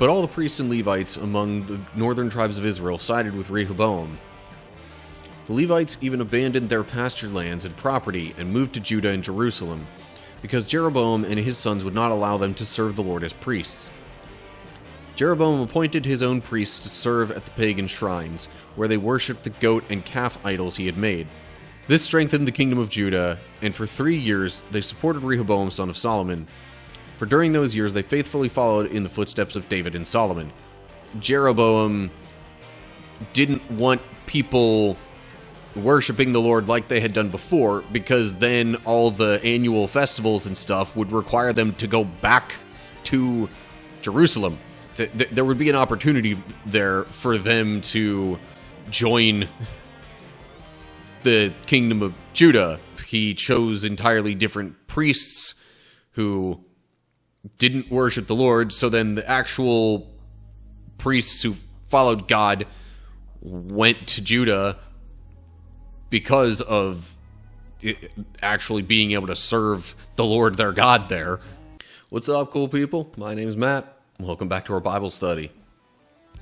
But all the priests and Levites among the northern tribes of Israel sided with Rehoboam. The Levites even abandoned their pasture lands and property and moved to Judah and Jerusalem, because Jeroboam and his sons would not allow them to serve the Lord as priests. Jeroboam appointed his own priests to serve at the pagan shrines, where they worshipped the goat and calf idols he had made. This strengthened the kingdom of Judah, and for 3 years they supported Rehoboam, son of Solomon. For during those years they faithfully followed in the footsteps of David and Solomon. Jeroboam didn't want people worshipping the Lord like they had done before, because then all the annual festivals and stuff would require them to go back to Jerusalem. There would be an opportunity there for them to join the kingdom of Judah. He chose entirely different priests who didn't worship the Lord, so then the actual priests who followed God went to Judah because of it actually being able to serve the Lord their God there. What's up, cool people? My name's Matt. Welcome back to our Bible study.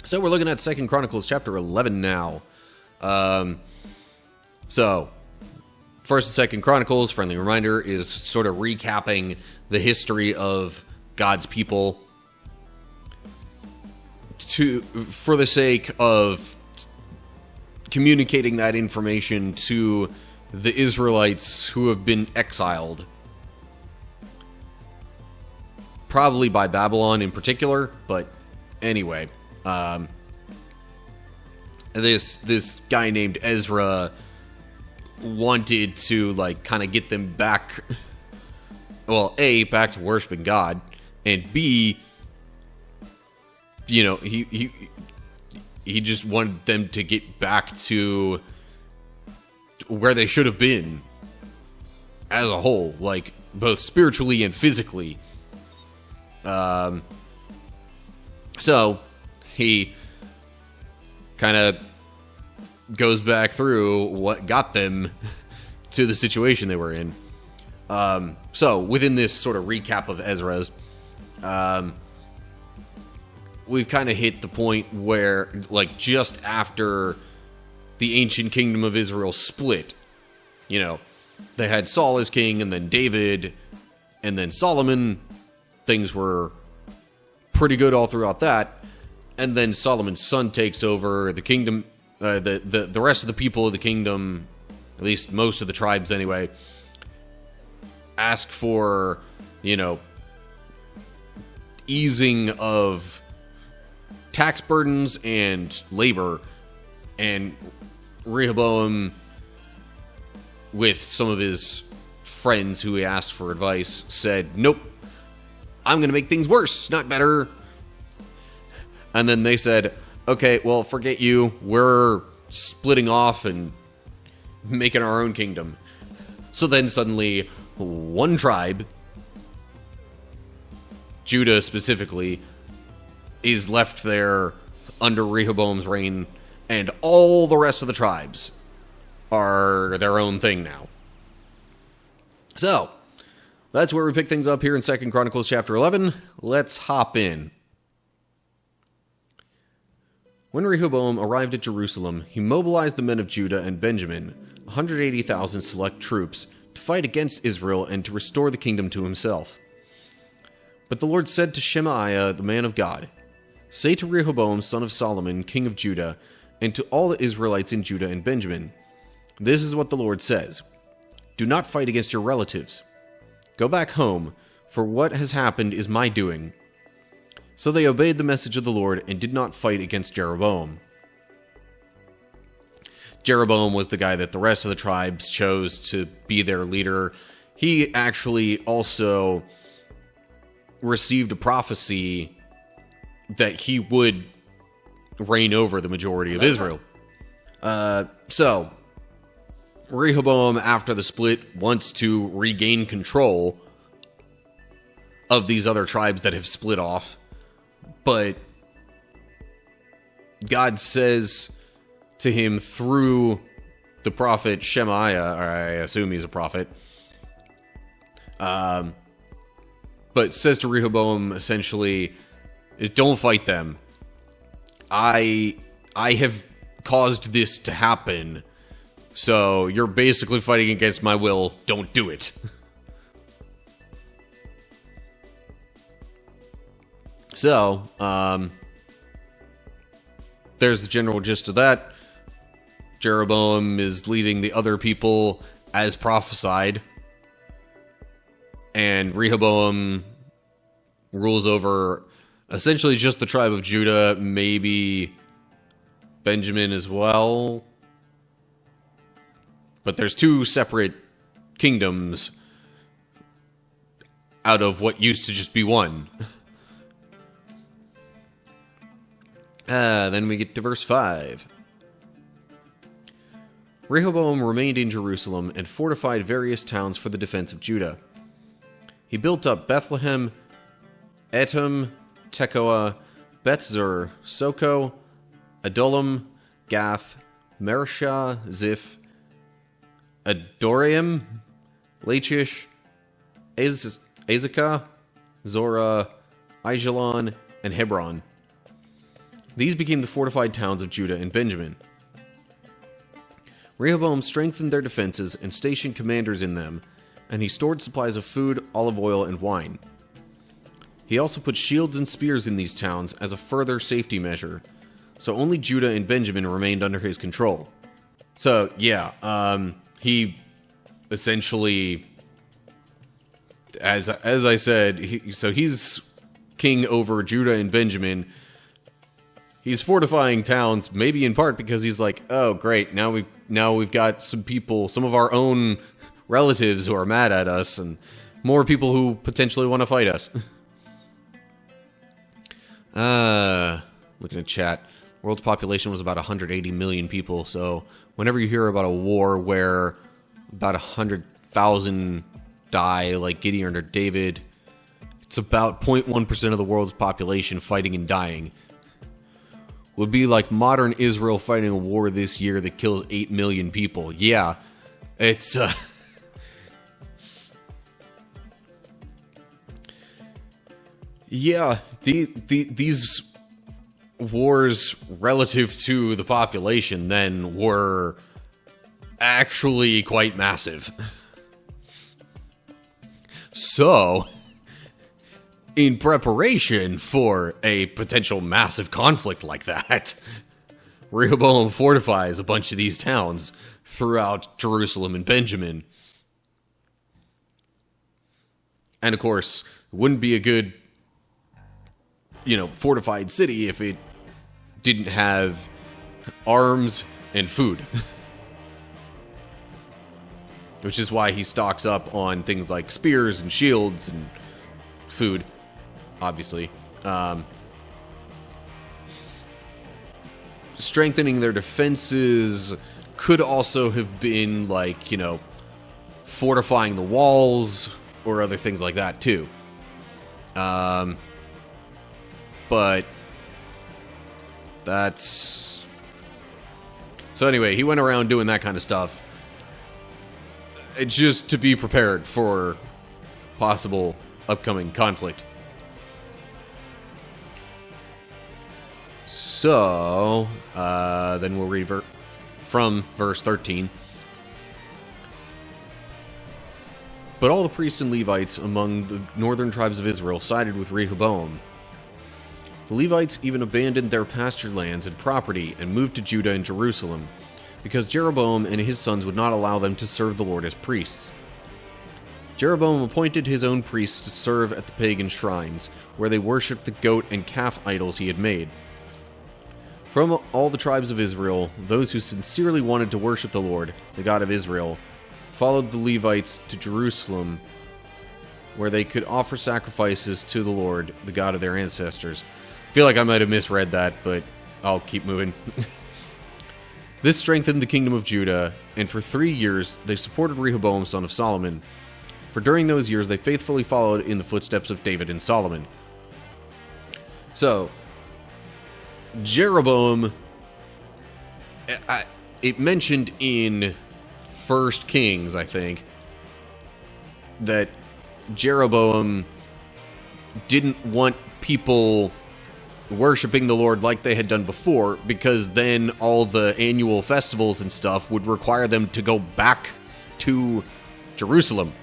So we're looking at 2 Chronicles chapter 11 now. So, 1st and 2nd Chronicles, friendly reminder, is sort of recapping the history of God's people for the sake of communicating that information to the Israelites who have been exiled. Probably by Babylon in particular, but anyway. This guy named Ezra wanted to, like, kind of get them back, well, A, back to worshiping God, and B, you know, he just wanted them to get back to where they should have been as a whole, like, both spiritually and physically. So he kind of goes back through what got them to the situation they were in. So within this sort of recap of Ezra's, we've kind of hit the point where, like, just after the ancient kingdom of Israel split, you know, they had Saul as king, and then David, and then Solomon. Things were pretty good all throughout that, and then Solomon's son takes over the kingdom. The rest of the people of the kingdom, at least most of the tribes anyway, ask for, you know, easing of tax burdens and labor, and Rehoboam, with some of his friends who he asked for advice, said, nope, I'm going to make things worse, not better. And then they said, okay, well, forget you. We're splitting off and making our own kingdom. So then suddenly, one tribe, Judah specifically, is left there under Rehoboam's reign, and all the rest of the tribes are their own thing now. So that's where we pick things up here in 2 Chronicles chapter 11. Let's hop in. When Rehoboam arrived at Jerusalem, he mobilized the men of Judah and Benjamin, 180,000 select troops, to fight against Israel and to restore the kingdom to himself. But the Lord said to Shemaiah, the man of God, say to Rehoboam, son of Solomon, king of Judah, and to all the Israelites in Judah and Benjamin, this is what the Lord says. Do not fight against your relatives. Go back home, for what has happened is my doing. So they obeyed the message of the Lord and did not fight against Jeroboam. Jeroboam was the guy that the rest of the tribes chose to be their leader. He actually also received a prophecy that he would reign over the majority of Israel. So Rehoboam, after the split, wants to regain control of these other tribes that have split off. But God says to him through the prophet Shemaiah, or I assume he's a prophet, but says to Rehoboam essentially, is don't fight them. I have caused this to happen, so you're basically fighting against my will. Don't do it. So, there's the general gist of that. Jeroboam is leading the other people as prophesied, and Rehoboam rules over essentially just the tribe of Judah, maybe Benjamin as well. But there's two separate kingdoms out of what used to just be one. Then we get to verse 5. Rehoboam remained in Jerusalem and fortified various towns for the defense of Judah. He built up Bethlehem, Etam, Tekoa, Bethzur, Soko, Adullam, Gath, Mareshah, Ziph, Adoraim, Lachish, Azekah, Zorah, Aijalon, and Hebron. These became the fortified towns of Judah and Benjamin. Rehoboam strengthened their defenses and stationed commanders in them, and he stored supplies of food, olive oil, and wine. He also put shields and spears in these towns as a further safety measure, so only Judah and Benjamin remained under his control. So, yeah, he essentially, as I said, he's king over Judah and Benjamin. He's fortifying towns, maybe in part because he's like, oh, great, now we've got some people, some of our own relatives who are mad at us, and more people who potentially want to fight us. Looking at chat, world's population was about 180 million people, so whenever you hear about a war where about 100,000 die, like Gideon or David, it's about 0.1% of the world's population fighting and dying. Would be like modern Israel fighting a war this year that kills 8 million people. Yeah, it's yeah, these wars relative to the population then were actually quite massive. So, in preparation for a potential massive conflict like that, Rehoboam fortifies a bunch of these towns throughout Jerusalem and Benjamin. And of course, it wouldn't be a good, fortified city if it didn't have arms and food. Which is why he stocks up on things like spears and shields and food, obviously. Strengthening their defenses could also have been like, fortifying the walls or other things like that too. But that's... So anyway, he went around doing that kind of stuff just to be prepared for possible upcoming conflict. So, then we'll read from verse 13. But all the priests and Levites among the northern tribes of Israel sided with Rehoboam. The Levites even abandoned their pasture lands and property and moved to Judah and Jerusalem, because Jeroboam and his sons would not allow them to serve the Lord as priests. Jeroboam appointed his own priests to serve at the pagan shrines, where they worshipped the goat and calf idols he had made. From all the tribes of Israel, those who sincerely wanted to worship the Lord, the God of Israel, followed the Levites to Jerusalem, where they could offer sacrifices to the Lord, the God of their ancestors. I feel like I might have misread that, but I'll keep moving. This strengthened the kingdom of Judah, and for 3 years they supported Rehoboam, son of Solomon. For during those years they faithfully followed in the footsteps of David and Solomon. So, Jeroboam, it mentioned in 1 Kings, I think, that Jeroboam didn't want people worshiping the Lord like they had done before, because then all the annual festivals and stuff would require them to go back to Jerusalem.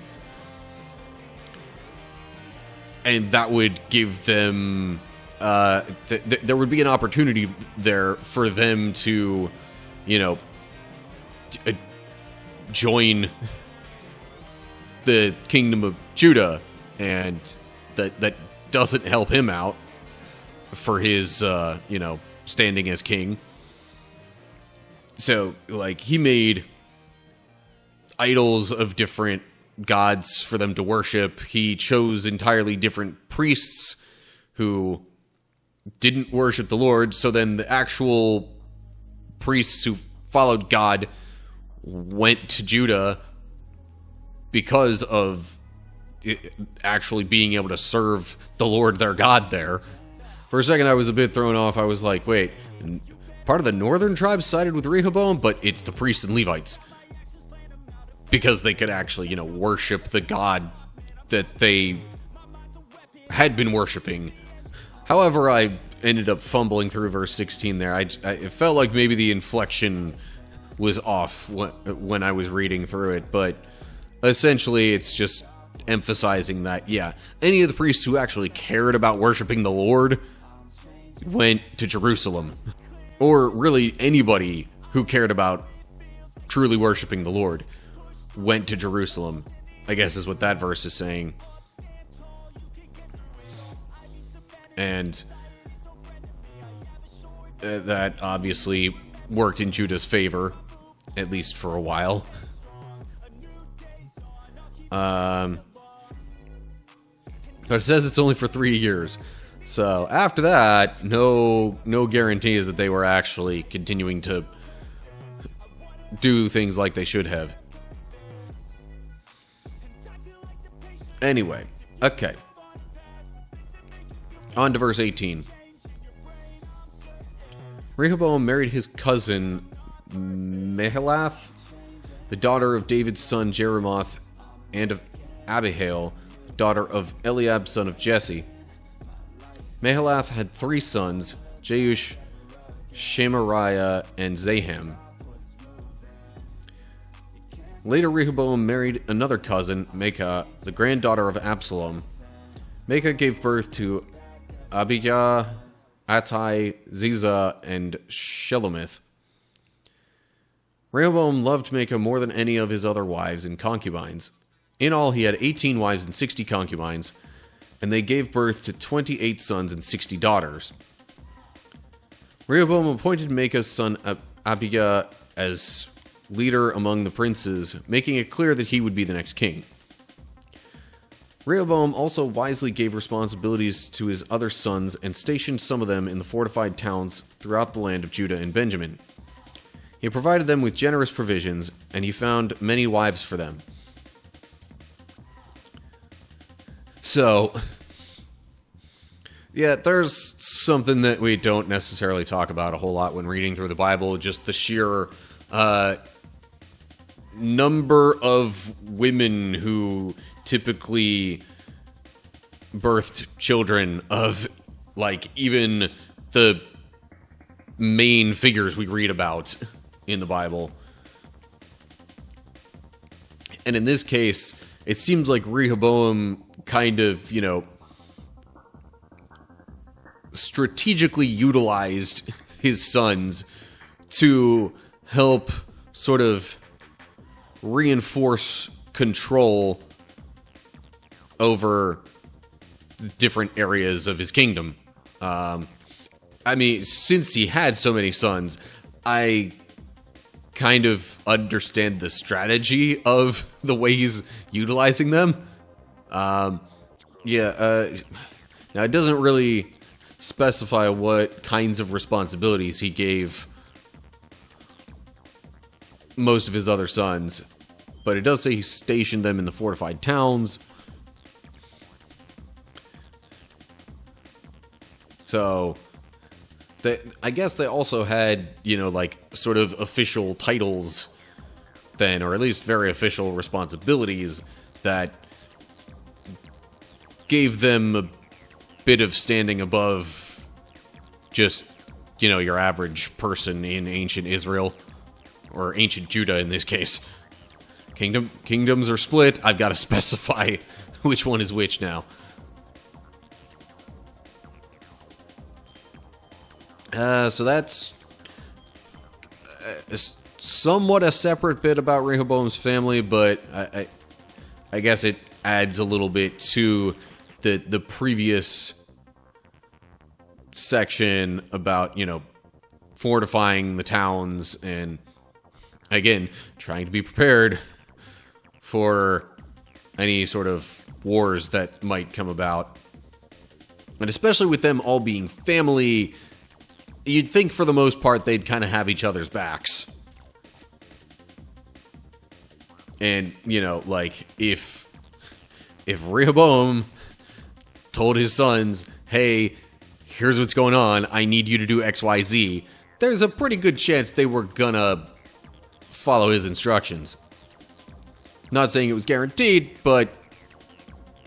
And that would give them... there would be an opportunity there for them to, join the kingdom of Judah, and that doesn't help him out for his, standing as king. So, he made idols of different gods for them to worship. He chose entirely different priests who didn't worship the Lord, so then the actual priests who followed God went to Judah because of actually being able to serve the Lord their God there. For a second I was a bit thrown off. I was like, wait, part of the northern tribes sided with Rehoboam, but it's the priests and Levites. Because they could actually, worship the God that they had been worshiping. However, I ended up fumbling through verse 16 there. It felt like maybe the inflection was off when I was reading through it, but essentially it's just emphasizing that, yeah, any of the priests who actually cared about worshiping the Lord went to Jerusalem. Or really anybody who cared about truly worshiping the Lord went to Jerusalem, I guess is what that verse is saying. And that obviously worked in Judah's favor, at least for a while. But it says it's only for 3 years. So after that, no guarantees that they were actually continuing to do things like they should have. Anyway, okay. On to verse 18. Rehoboam married his cousin Mahalath, the daughter of David's son Jeremoth, and of Abihail, the daughter of Eliab, son of Jesse. Mahalath had 3 sons, Jeush, Shemariah, and Zaham. Later, Rehoboam married another cousin, Maacah, the granddaughter of Absalom. Maacah gave birth to Abijah, Attai, Ziza, and Shelomith. Rehoboam loved Maacah more than any of his other wives and concubines. In all, he had 18 wives and 60 concubines, and they gave birth to 28 sons and 60 daughters. Rehoboam appointed Maacah's son Abijah as leader among the princes, making it clear that he would be the next king. Rehoboam also wisely gave responsibilities to his other sons and stationed some of them in the fortified towns throughout the land of Judah and Benjamin. He provided them with generous provisions, and he found many wives for them. So, yeah, there's something that we don't necessarily talk about a whole lot when reading through the Bible, just the sheer number of women who typically birthed children of, even the main figures we read about in the Bible. And in this case, it seems like Rehoboam kind of, strategically utilized his sons to help sort of reinforce control over different areas of his kingdom. Since he had so many sons, I kind of understand the strategy of the way he's utilizing them. Now, it doesn't really specify what kinds of responsibilities he gave most of his other sons, but it does say he stationed them in the fortified towns. So, I guess they also had, sort of official titles then, or at least very official responsibilities that gave them a bit of standing above just, your average person in ancient Israel, or ancient Judah in this case. Kingdoms are split. I've got to specify which one is which now. So that's somewhat a separate bit about Rehoboam's family, but I guess it adds a little bit to the previous section about, fortifying the towns and, again, trying to be prepared for any sort of wars that might come about. And especially with them all being family, you'd think for the most part they'd kind of have each other's backs. And, if Rehoboam told his sons, hey, here's what's going on, I need you to do XYZ, there's a pretty good chance they were gonna follow his instructions. Not saying it was guaranteed, but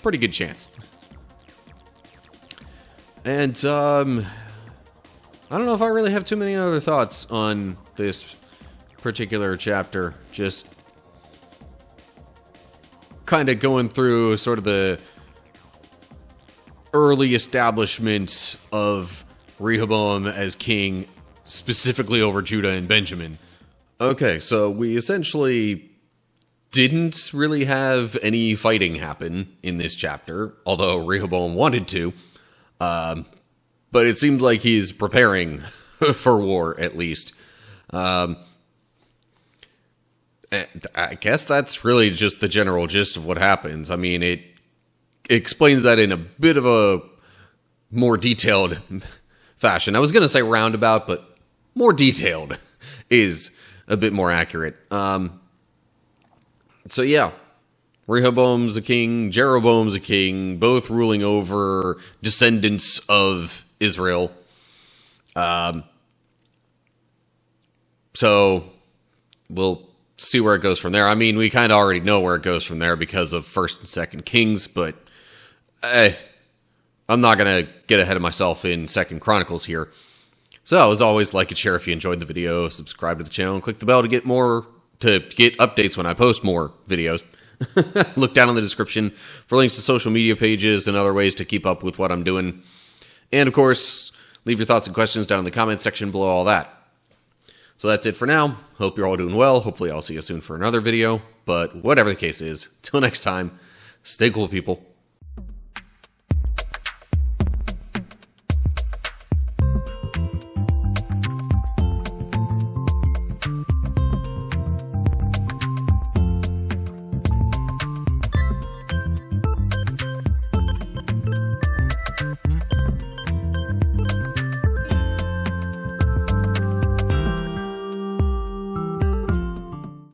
pretty good chance. And, I don't know if I really have too many other thoughts on this particular chapter. Just kind of going through sort of the early establishment of Rehoboam as king, specifically over Judah and Benjamin. Okay, so we essentially didn't really have any fighting happen in this chapter, although Rehoboam wanted to. But it seems like he's preparing for war, at least. I guess that's really just the general gist of what happens. I mean, it explains that in a bit of a more detailed fashion. I was going to say roundabout, but more detailed is a bit more accurate. So yeah, Rehoboam's a king, Jeroboam's a king, both ruling over descendants of Israel. So we'll see where it goes from there. I mean, we kind of already know where it goes from there because of 1st and 2nd Kings, but I'm not going to get ahead of myself in 2nd Chronicles here. So, as always, like and share if you enjoyed the video, subscribe to the channel, and click the bell to get updates when I post more videos. Look down in the description for links to social media pages and other ways to keep up with what I'm doing. And, of course, leave your thoughts and questions down in the comments section below all that. So that's it for now. Hope you're all doing well. Hopefully I'll see you soon for another video. But whatever the case is, till next time, stay cool, people.